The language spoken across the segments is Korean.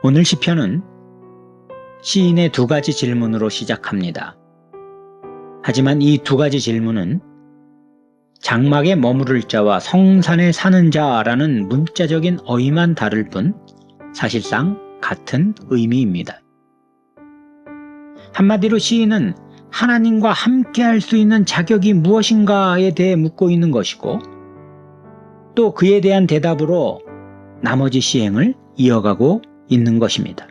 오늘 시편은 시인의 두 가지 질문으로 시작합니다. 하지만 이 두 가지 질문은 장막에 머무를 자와 성산에 사는 자라는 문자적인 어휘만 다를 뿐 사실상 같은 의미입니다. 한마디로 시인은 하나님과 함께할 수 있는 자격이 무엇인가에 대해 묻고 있는 것이고, 또 그에 대한 대답으로 나머지 시행을 이어가고 있는 것입니다.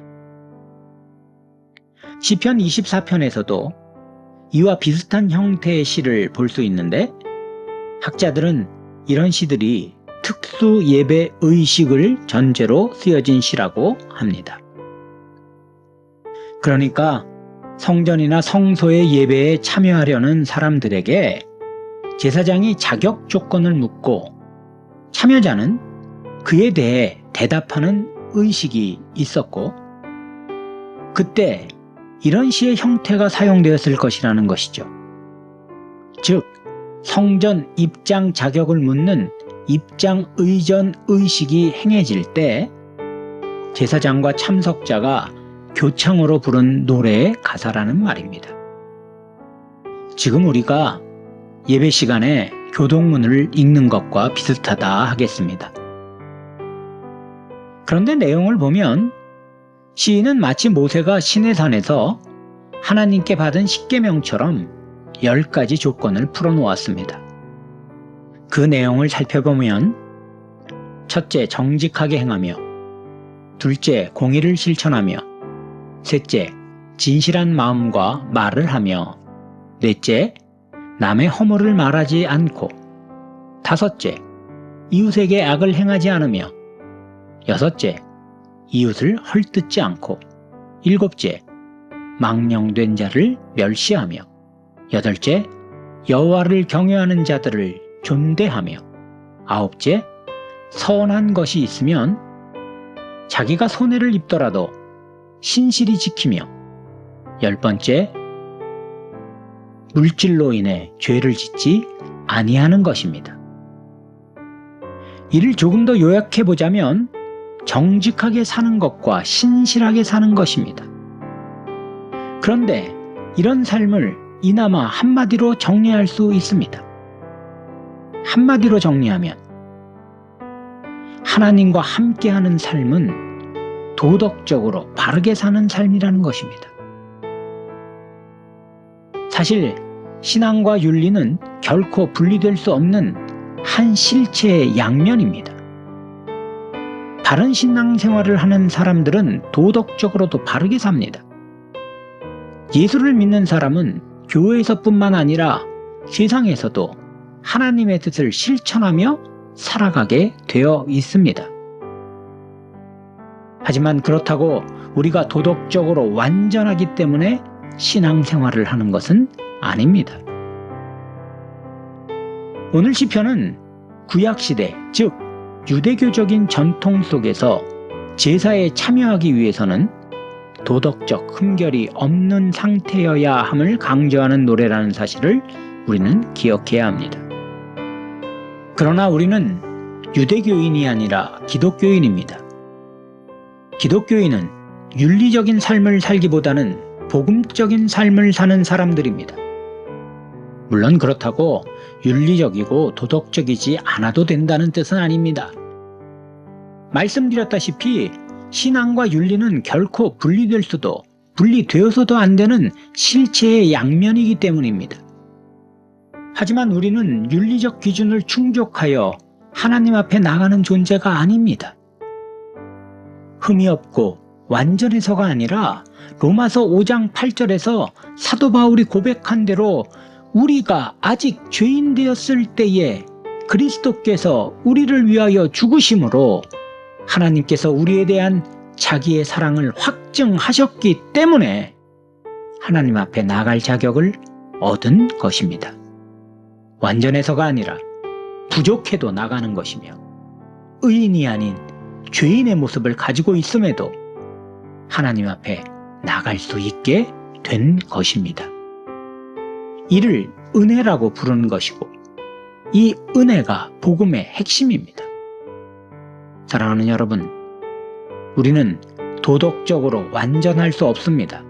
시편 24편에서도 이와 비슷한 형태의 시를 볼 수 있는데, 학자들은 이런 시들이 특수 예배 의식을 전제로 쓰여진 시라고 합니다. 그러니까 성전이나 성소의 예배에 참여하려는 사람들에게 제사장이 자격 조건을 묻고 참여자는 그에 대해 대답하는 의식이 있었고, 그때 이런 시의 형태가 사용되었을 것이라는 것이죠. 즉, 성전 입장 자격을 묻는 입장 의전 의식이 행해질 때 제사장과 참석자가 교창으로 부른 노래의 가사라는 말입니다. 지금 우리가 예배 시간에 교동문을 읽는 것과 비슷하다 하겠습니다. 그런데 내용을 보면 시인은 마치 모세가 시내산에서 하나님께 받은 십계명처럼 10가지 조건을 풀어놓았습니다. 그 내용을 살펴보면 첫째, 정직하게 행하며, 둘째, 공의를 실천하며, 셋째, 진실한 마음과 말을 하며, 넷째, 남의 허물을 말하지 않고, 다섯째, 이웃에게 악을 행하지 않으며, 여섯째, 이웃을 헐뜯지 않고, 일곱째, 망령된 자를 멸시하며, 여덟째, 여호와를 경외하는 자들을 존대하며, 아홉째, 선한 것이 있으면 자기가 손해를 입더라도 신실히 지키며, 열번째, 물질로 인해 죄를 짓지 아니하는 것입니다. 이를 조금 더 요약해보자면 정직하게 사는 것과 신실하게 사는 것입니다. 그런데 이런 삶을 이나마 한마디로 정리할 수 있습니다. 한마디로 정리하면 하나님과 함께하는 삶은 도덕적으로 바르게 사는 삶이라는 것입니다. 사실 신앙과 윤리는 결코 분리될 수 없는 한 실체의 양면입니다. 바른 신앙생활을 하는 사람들은 도덕적으로도 바르게 삽니다. 예수를 믿는 사람은 교회에서뿐만 아니라 세상에서도 하나님의 뜻을 실천하며 살아가게 되어 있습니다. 하지만 그렇다고 우리가 도덕적으로 완전하기 때문에 신앙생활을 하는 것은 아닙니다. 오늘 시편은 구약시대, 즉 유대교적인 전통 속에서 제사에 참여하기 위해서는 도덕적 흠결이 없는 상태여야 함을 강조하는 노래라는 사실을 우리는 기억해야 합니다. 그러나 우리는 유대교인이 아니라 기독교인입니다. 기독교인은 윤리적인 삶을 살기보다는 복음적인 삶을 사는 사람들입니다. 물론 그렇다고 윤리적이고 도덕적이지 않아도 된다는 뜻은 아닙니다. 말씀드렸다시피 신앙과 윤리는 결코 분리될 수도 분리되어서도 안 되는 실체의 양면이기 때문입니다. 하지만 우리는 윤리적 기준을 충족하여 하나님 앞에 나가는 존재가 아닙니다. 흠이 없고 완전해서가 아니라 로마서 5장 8절에서 사도 바울이 고백한 대로 우리가 아직 죄인 되었을 때에 그리스도께서 우리를 위하여 죽으심으로 하나님께서 우리에 대한 자기의 사랑을 확증하셨기 때문에 하나님 앞에 나갈 자격을 얻은 것입니다. 완전해서가 아니라 부족해도 나가는 것이며, 의인이 아닌 죄인의 모습을 가지고 있음에도 하나님 앞에 나갈 수 있게 된 것입니다. 이를 은혜라고 부르는 것이고, 이 은혜가 복음의 핵심입니다. 사랑하는 여러분, 우리는 도덕적으로 완전할 수 없습니다.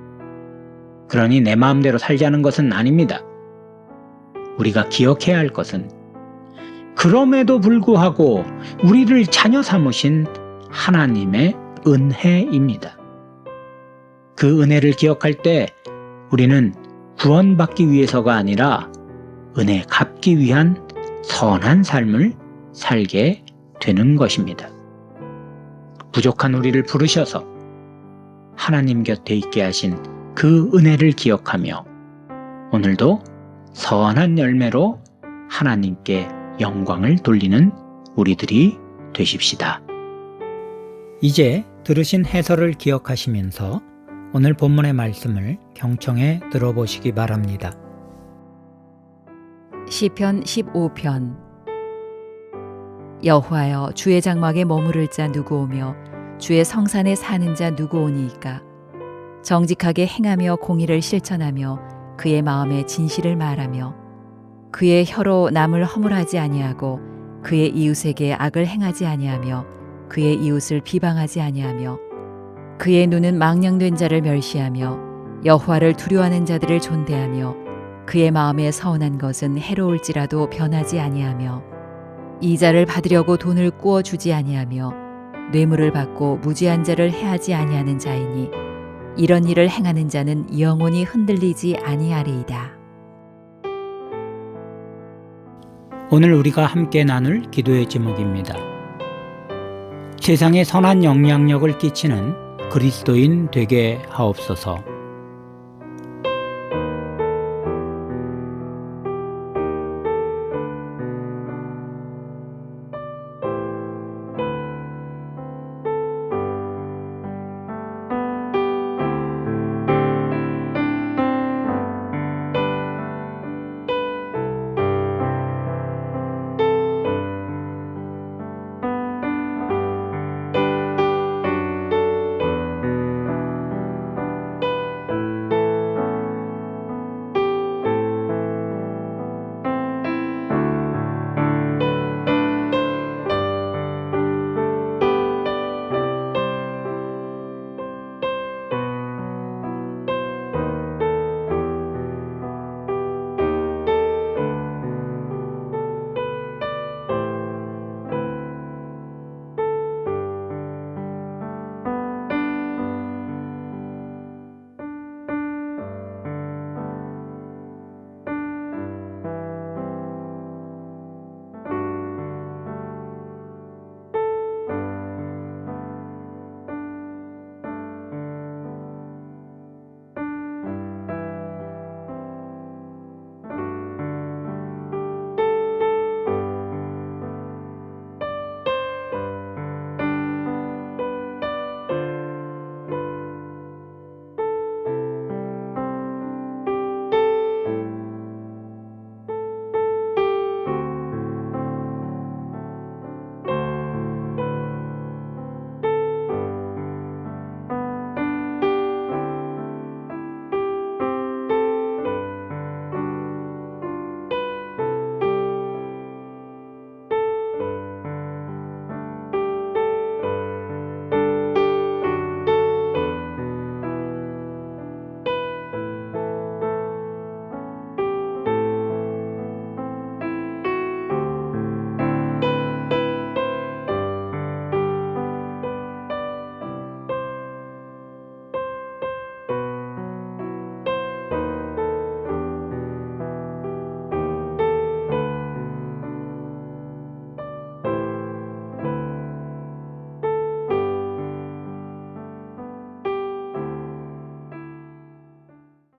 그러니 내 마음대로 살자는 것은 아닙니다. 우리가 기억해야 할 것은 그럼에도 불구하고 우리를 자녀 삼으신 하나님의 은혜입니다. 그 은혜를 기억할 때 우리는 구원받기 위해서가 아니라 은혜 갚기 위한 선한 삶을 살게 되는 것입니다. 부족한 우리를 부르셔서 하나님 곁에 있게 하신 그 은혜를 기억하며 오늘도 선한 열매로 하나님께 영광을 돌리는 우리들이 되십시다. 이제 들으신 해설을 기억하시면서 오늘 본문의 말씀을 경청해 들어보시기 바랍니다. 시편 15편. 여호와여, 주의 장막에 머무를 자 누구 오며 주의 성산에 사는 자 누구 오니이까. 정직하게 행하며 공의를 실천하며 그의 마음에 진실을 말하며 그의 혀로 남을 허물하지 아니하고 그의 이웃에게 악을 행하지 아니하며 그의 이웃을 비방하지 아니하며 그의 눈은 망령된 자를 멸시하며 여호와를 두려워하는 자들을 존대하며 그의 마음에 서운한 것은 해로울지라도 변하지 아니하며 이자를 받으려고 돈을 꾸어 주지 아니하며 뇌물을 받고 무지한 자를 해하지 아니하는 자이니 이런 일을 행하는 자는 영원히 흔들리지 아니하리이다. 오늘 우리가 함께 나눌 기도의 제목입니다. 세상에 선한 영향력을 끼치는 그리스도인 되게 하옵소서.